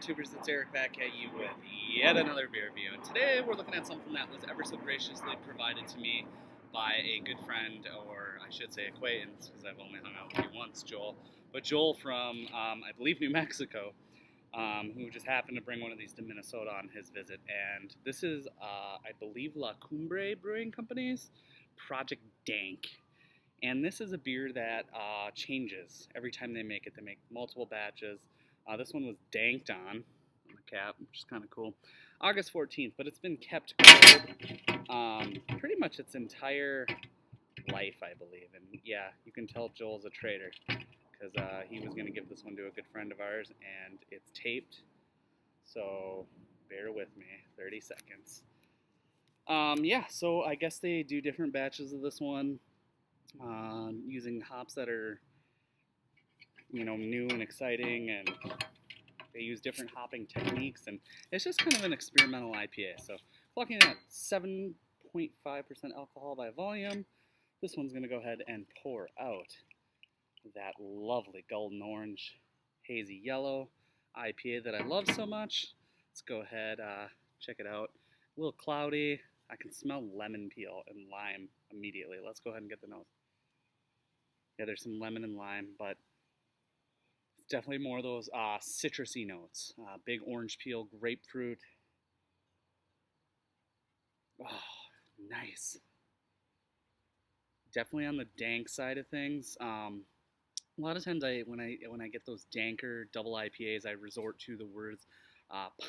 tubers, it's Eric back at you with yet another beer review. And today we're looking at something that was ever so graciously provided to me by a good friend, or I should say acquaintance, because I've only hung out with you once, Joel. But Joel from, I believe, New Mexico, who just happened to bring one of these to Minnesota on his visit. And this is, I believe, LaCumbre Brewing Company's Project Dank. And this is a beer that changes every time they make it. They make multiple batches. This one was danked on the cap, which is kind of cool. August 14th, but it's been kept cold pretty much its entire life, I believe. And yeah, you can tell Joel's a traitor because he was going to give this one to a good friend of ours, and it's taped. So bear with me, 30 seconds. Yeah, so I guess they do different batches of this one using hops that are, you know, new and exciting, and they use different hopping techniques, and it's just kind of an experimental IPA. So looking at 7.5% alcohol by volume, this one's going to go ahead and pour out that lovely golden orange, hazy yellow IPA that I love so much. Let's go ahead, check it out. A little cloudy. I can smell lemon peel and lime immediately. Let's go ahead and get the nose. Yeah, there's some lemon and lime, but it's definitely more of those citrusy notes. Big orange peel, grapefruit. Oh, nice. Definitely on the dank side of things. A lot of times when I get those danker double IPAs, I resort to the words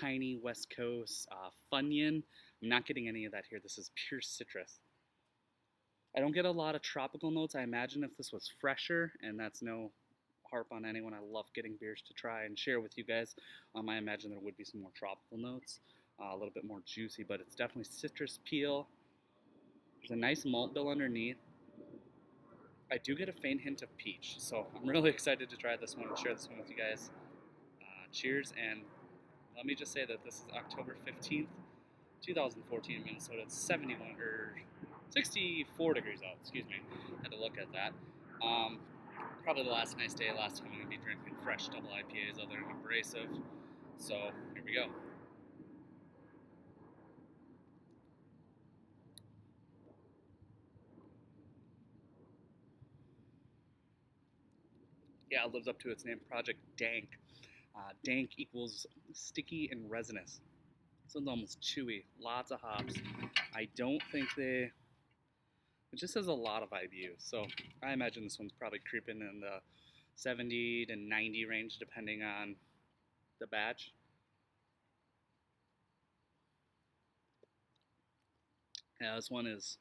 piney, West Coast, Funyun. I'm not getting any of that here. This is pure citrus. I don't get a lot of tropical notes. I imagine if this was fresher, and that's no harp on anyone. I love getting beers to try and share with you guys. I imagine there would be some more tropical notes, a little bit more juicy, but it's definitely citrus peel. There's a nice malt bill underneath. I do get a faint hint of peach, so I'm really excited to try this one and share this one with you guys. Cheers, and let me just say that this is October 15th, 2014 in Minnesota. It's 64 degrees out, excuse me. Had to look at that. Probably the last nice day, last time I'm going to be drinking fresh double IPAs other than abrasive. So, here we go. Yeah, it lives up to its name, Project Dank. Dank equals sticky and resinous. This one's almost chewy, lots of hops. I don't think it just has a lot of IBUs, so I imagine this one's probably creeping in the 70 to 90 range depending on the batch. Yeah, this one is,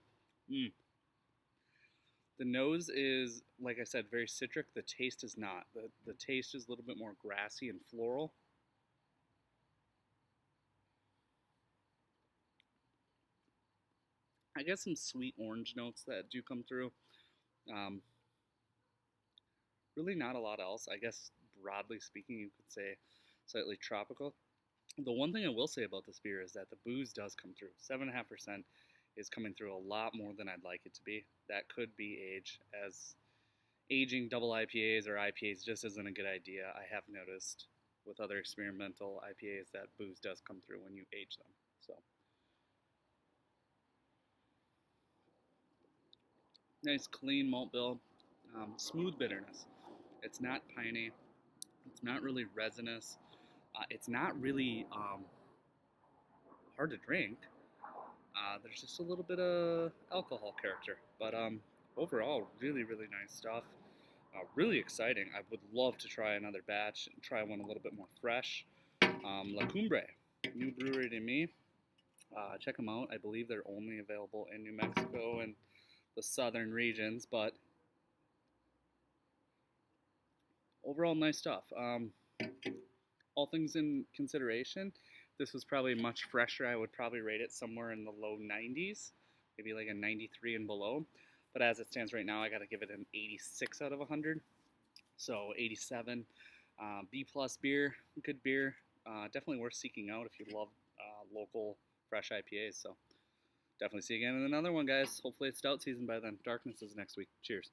the nose is, like I said, very citric. The taste is not. The taste is a little bit more grassy and floral. I get some sweet orange notes that do come through. Really not a lot else. I guess, broadly speaking, you could say slightly tropical. The one thing I will say about this beer is that the booze does come through. 7.5% is coming through a lot more than I'd like it to be. That could be age, as aging double IPAs or IPAs just isn't a good idea. I have noticed with other experimental IPAs that booze does come through when you age them. So nice clean malt bill, smooth bitterness. It's not piney. It's not really resinous. It's not really hard to drink. There's just a little bit of alcohol character, but overall, really, really nice stuff. Really exciting. I would love to try another batch and try one a little bit more fresh. LaCumbre, new brewery to me. Check them out. I believe they're only available in New Mexico and the southern regions, but overall nice stuff. All things in consideration, this was probably much fresher. I would probably rate it somewhere in the low 90s, maybe like a 93 and below. But as it stands right now, I got to give it an 86 out of 100. So 87. B plus beer, good beer. Definitely worth seeking out if you love local fresh IPAs. So definitely see you again in another one, guys. Hopefully it's stout season by then. Darkness is next week. Cheers.